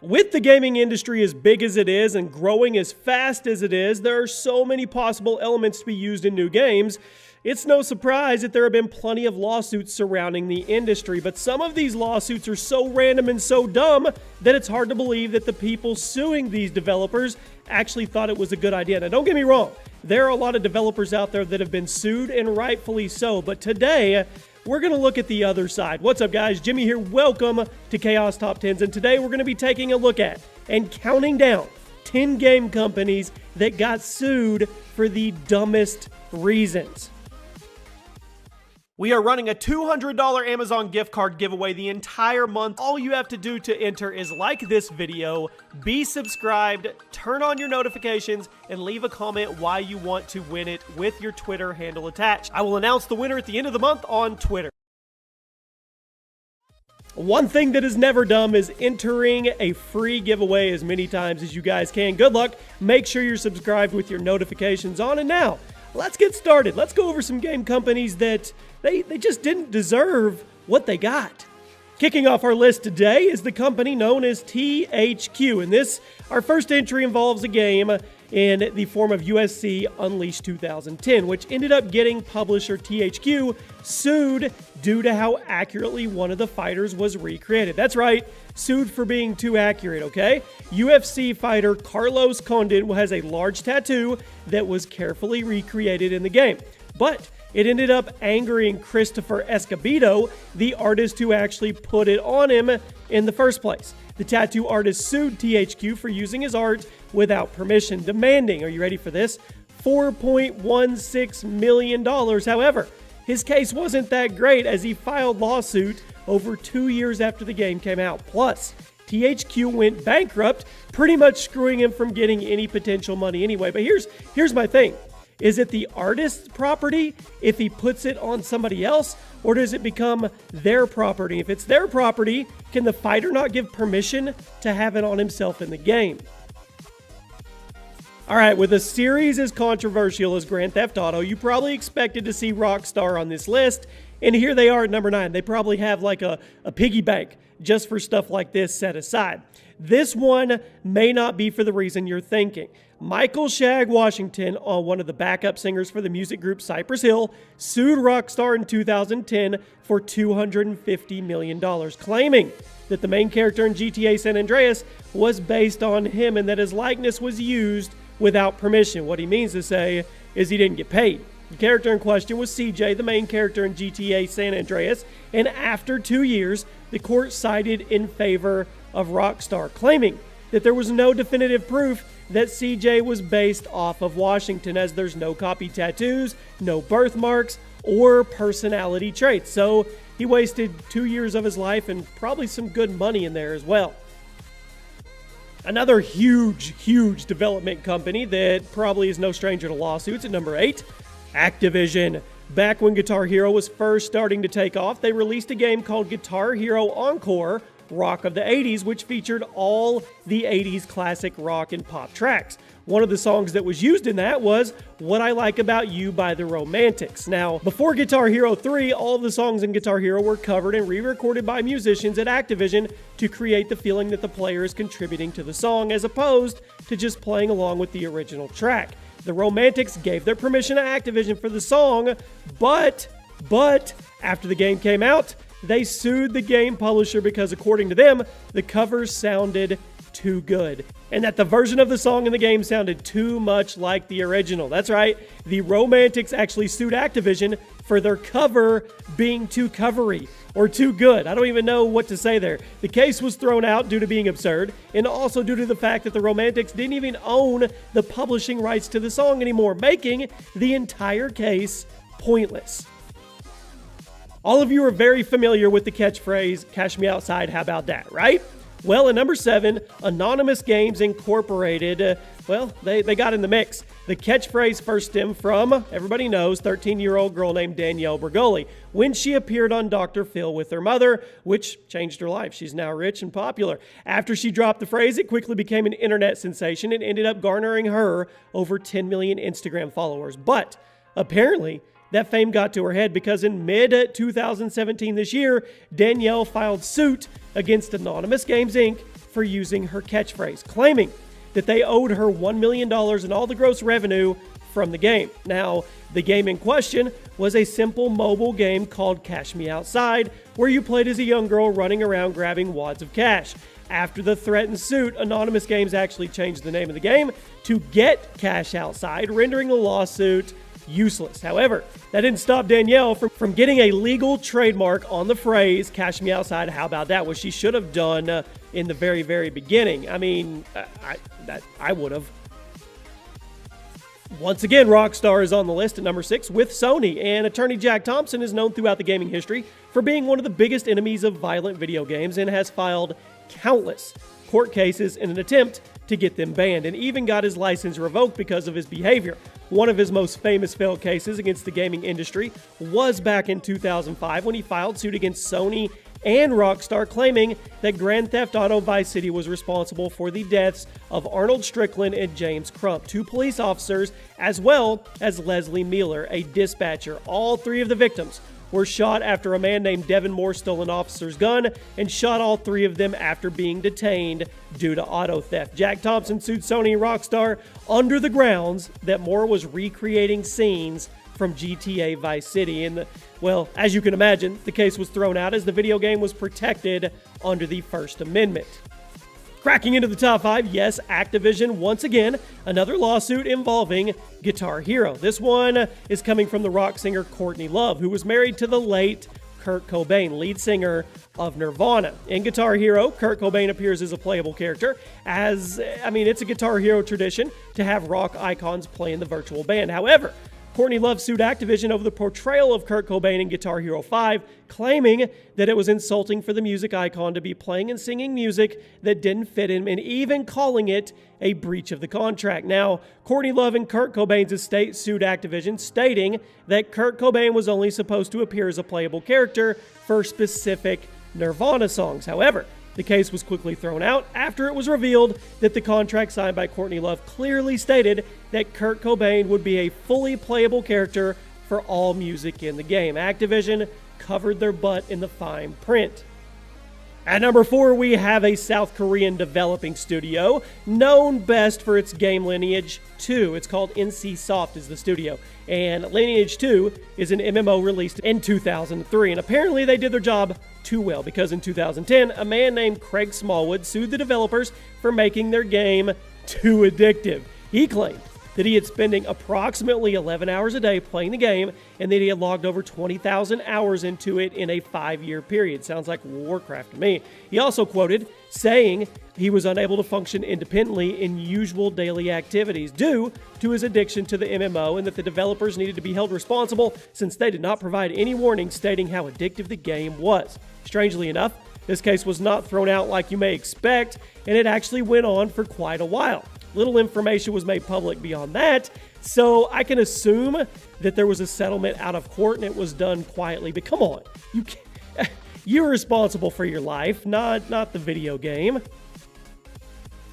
With the gaming industry as big as it is and growing as fast as it is, there are so many possible elements to be used in new games. It's no surprise that there have been plenty of lawsuits surrounding the industry, but some of these lawsuits are so random and so dumb that it's hard to believe that the people suing these developers actually thought it was a good idea. Now, don't get me wrong, there are a lot of developers out there that have been sued, and rightfully so, but today, we're going to look at the other side. What's up, guys? Jimmy here. Welcome to Chaos Top 10s, and today we're going to be taking a look at and counting down 10 game companies that got sued for the dumbest reasons. We are running a $200 Amazon gift card giveaway the entire month. All you have to do to enter is like this video, be subscribed, turn on your notifications, and leave a comment why you want to win it with your Twitter handle attached. I will announce the winner at the end of the month on Twitter. One thing that is never dumb is entering a free giveaway as many times as you guys can. Good luck. Make sure you're subscribed with your notifications on. And now, let's get started. Let's go over some game companies that they just didn't deserve what they got. Kicking off our list today is the company known as THQ. And our first entry involves a game in the form of USC Unleashed 2010, which ended up getting publisher THQ sued due to how accurately one of the fighters was recreated. That's right, sued for being too accurate, okay? UFC fighter Carlos Condit has a large tattoo that was carefully recreated in the game, but it ended up angering Christopher Escobedo, the artist who actually put it on him in the first place. The tattoo artist sued THQ for using his art without permission, demanding, are you ready for this, $4.16 million. However, his case wasn't that great as he filed lawsuit over 2 years after the game came out. Plus, THQ went bankrupt, pretty much screwing him from getting any potential money anyway. But here's my thing. Is it the artist's property if he puts it on somebody else, or does it become their property? If it's their property, can the fighter not give permission to have it on himself in the game? All right, with a series as controversial as Grand Theft Auto, you probably expected to see Rockstar on this list, and here they are at number 9. They probably have like a piggy bank just for stuff like this set aside. This one may not be for the reason you're thinking. Michael Shag Washington, one of the backup singers for the music group Cypress Hill, sued Rockstar in 2010 for $250 million, claiming that the main character in GTA San Andreas was based on him and that his likeness was used without permission. What he means to say is he didn't get paid. The character in question was CJ, the main character in GTA San Andreas, and after 2 years, the court sided in favor of Rockstar, claiming that there was no definitive proof that CJ was based off of Washington, as there's no copy tattoos, no birthmarks, or personality traits. So he wasted 2 years of his life and probably some good money in there as well. Another huge development company that probably is no stranger to lawsuits at number 8, Activision. Back when Guitar Hero was first starting to take off, they released a game called Guitar Hero Encore Rock of the 80s, which featured all the 80s classic rock and pop tracks. One of the songs that was used in that was What I Like About You by the Romantics. Now, before Guitar Hero 3, all of the songs in Guitar Hero were covered and re-recorded by musicians at Activision to create the feeling that the player is contributing to the song as opposed to just playing along with the original track. The Romantics gave their permission to Activision for the song, but after the game came out, they sued the game publisher because, according to them, the covers sounded too good, and that the version of the song in the game sounded too much like the original. That's right, the Romantics actually sued Activision for their cover being too covery or too good. I don't even know what to say there. The case was thrown out due to being absurd, and also due to the fact that the Romantics didn't even own the publishing rights to the song anymore, making the entire case pointless. All of you are very familiar with the catchphrase, "Cash me outside, how about that," right? Well, at number 7, Anonymous Games Incorporated, they got in the mix. The catchphrase first stemmed from, everybody knows, 13-year-old girl named Danielle Bergoli, when she appeared on Dr. Phil with her mother, which changed her life. She's now rich and popular. After she dropped the phrase, it quickly became an internet sensation and ended up garnering her over 10 million Instagram followers. But apparently, that fame got to her head because in mid-2017 this year, Danielle filed suit against Anonymous Games Inc. for using her catchphrase, claiming that they owed her $1 million in all the gross revenue from the game. Now, the game in question was a simple mobile game called Cash Me Outside, where you played as a young girl running around grabbing wads of cash. After the threat and suit, Anonymous Games actually changed the name of the game to Get Cash Outside, rendering the lawsuit useless. However, that didn't stop Danielle from getting a legal trademark on the phrase Cash Me Outside. How about that? What she should have done in the very, very beginning. I mean, I would have. Once again, Rockstar is on the list at number 6 with Sony, and attorney Jack Thompson is known throughout the gaming history for being one of the biggest enemies of violent video games and has filed countless court cases in an attempt to get them banned, and even got his license revoked because of his behavior. One of his most famous failed cases against the gaming industry was back in 2005 when he filed suit against Sony and Rockstar, claiming that Grand Theft Auto Vice City was responsible for the deaths of Arnold Strickland and James Crump, 2 police officers, as well as Leslie Mueller, a dispatcher. All 3 of the victims were shot after a man named Devin Moore stole an officer's gun and shot all 3 of them after being detained due to auto theft. Jack Thompson sued Sony and Rockstar under the grounds that Moore was recreating scenes from GTA Vice City. And, well, as you can imagine, the case was thrown out as the video game was protected under the First Amendment. Cracking into the top 5, yes, Activision once again, another lawsuit involving Guitar Hero. This one is coming from the rock singer Courtney Love, who was married to the late Kurt Cobain, lead singer of Nirvana. In Guitar Hero, Kurt Cobain appears as a playable character, it's a Guitar Hero tradition to have rock icons play in the virtual band. However, Courtney Love sued Activision over the portrayal of Kurt Cobain in Guitar Hero 5, claiming that it was insulting for the music icon to be playing and singing music that didn't fit him, and even calling it a breach of the contract. Now, Courtney Love and Kurt Cobain's estate sued Activision, stating that Kurt Cobain was only supposed to appear as a playable character for specific Nirvana songs. However, the case was quickly thrown out after it was revealed that the contract signed by Courtney Love clearly stated that Kurt Cobain would be a fully playable character for all music in the game. Activision covered their butt in the fine print. At number 4, we have a South Korean developing studio known best for its game Lineage 2. It's called NC Soft is the studio, and Lineage 2 is an MMO released in 2003, and apparently they did their job too well, because in 2010, a man named Craig Smallwood sued the developers for making their game too addictive. He claimed that he had spending approximately 11 hours a day playing the game, and that he had logged over 20,000 hours into it in a 5-year period. Sounds like Warcraft to me. He also quoted saying he was unable to function independently in usual daily activities due to his addiction to the MMO, and that the developers needed to be held responsible since they did not provide any warning stating how addictive the game was. Strangely enough, this case was not thrown out like you may expect, and it actually went on for quite a while. Little information was made public beyond that, so I can assume that there was a settlement out of court and it was done quietly. But come on, you're responsible for your life, not the video game.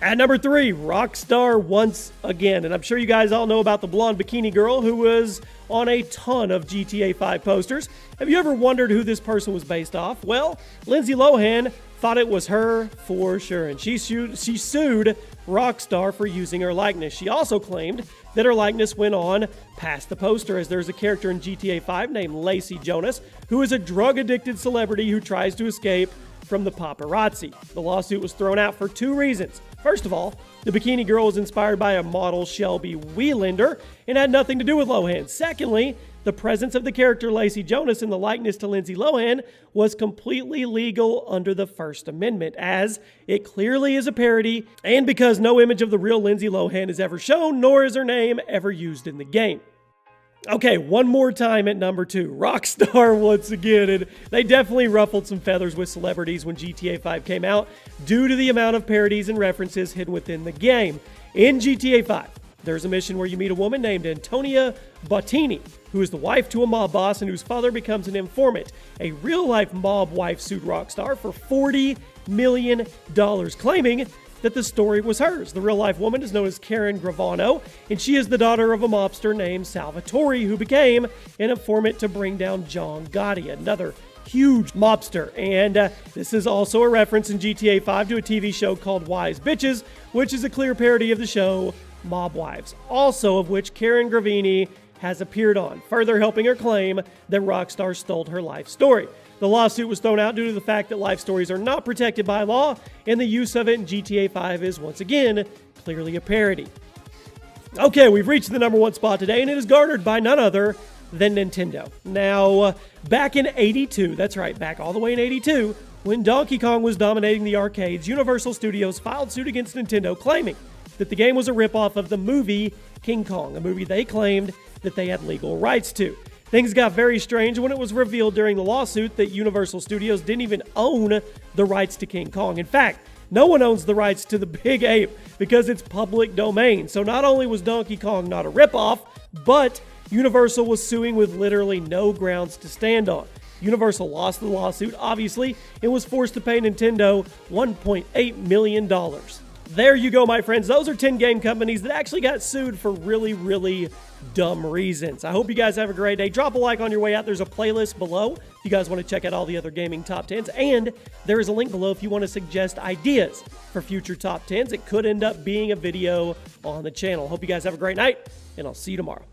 At number 3, Rockstar once again. And I'm sure you guys all know about the blonde bikini girl who was on a ton of GTA 5 posters. Have you ever wondered who this person was based off? Well, Lindsay Lohan thought it was her for sure, and she sued Rockstar for using her likeness. She also claimed that her likeness went on past the poster, as there's a character in GTA 5 named Lacey Jonas, who is a drug-addicted celebrity who tries to escape from the paparazzi. The lawsuit was thrown out for 2 reasons. First of all, the bikini girl was inspired by a model, Shelby Wheelander, and had nothing to do with Lohan. Secondly, the presence of the character Lacey Jonas in the likeness to Lindsay Lohan was completely legal under the First Amendment, as it clearly is a parody, and because no image of the real Lindsay Lohan is ever shown, nor is her name ever used in the game. Okay, one more time at number 2, Rockstar once again, and they definitely ruffled some feathers with celebrities when GTA 5 came out due to the amount of parodies and references hidden within the game. In GTA 5, there's a mission where you meet a woman named Antonia Bottini, who is the wife to a mob boss and whose father becomes an informant. A real-life mob wife sued Rockstar for $40 million, claiming that the story was hers. The real-life woman is known as Karen Gravano, and she is the daughter of a mobster named Salvatore, who became an informant to bring down John Gotti, another huge mobster. And this is also a reference in GTA 5 to a TV show called Wise Bitches, which is a clear parody of the show Mob Wives, also of which Karen Gravini has appeared on, further helping her claim that Rockstar stole her life story. The lawsuit was thrown out due to the fact that life stories are not protected by law, and the use of it in GTA 5 is once again clearly a parody. Okay, we've reached the number one spot today, and it is garnered by none other than Nintendo. Now, back in 82, that's right, back all the way in 82, when Donkey Kong was dominating the arcades, Universal Studios filed suit against Nintendo claiming that the game was a ripoff of the movie King Kong, a movie they claimed that they had legal rights to. Things got very strange when it was revealed during the lawsuit that Universal Studios didn't even own the rights to King Kong. In fact, no one owns the rights to the Big Ape because it's public domain. So not only was Donkey Kong not a ripoff, but Universal was suing with literally no grounds to stand on. Universal lost the lawsuit, obviously, and was forced to pay Nintendo $1.8 million. There you go, my friends. Those are 10 game companies that actually got sued for really, really dumb reasons. I hope you guys have a great day. Drop a like on your way out. There's a playlist below if you guys want to check out all the other gaming top 10s. And there is a link below if you want to suggest ideas for future top 10s. It could end up being a video on the channel. Hope you guys have a great night, and I'll see you tomorrow.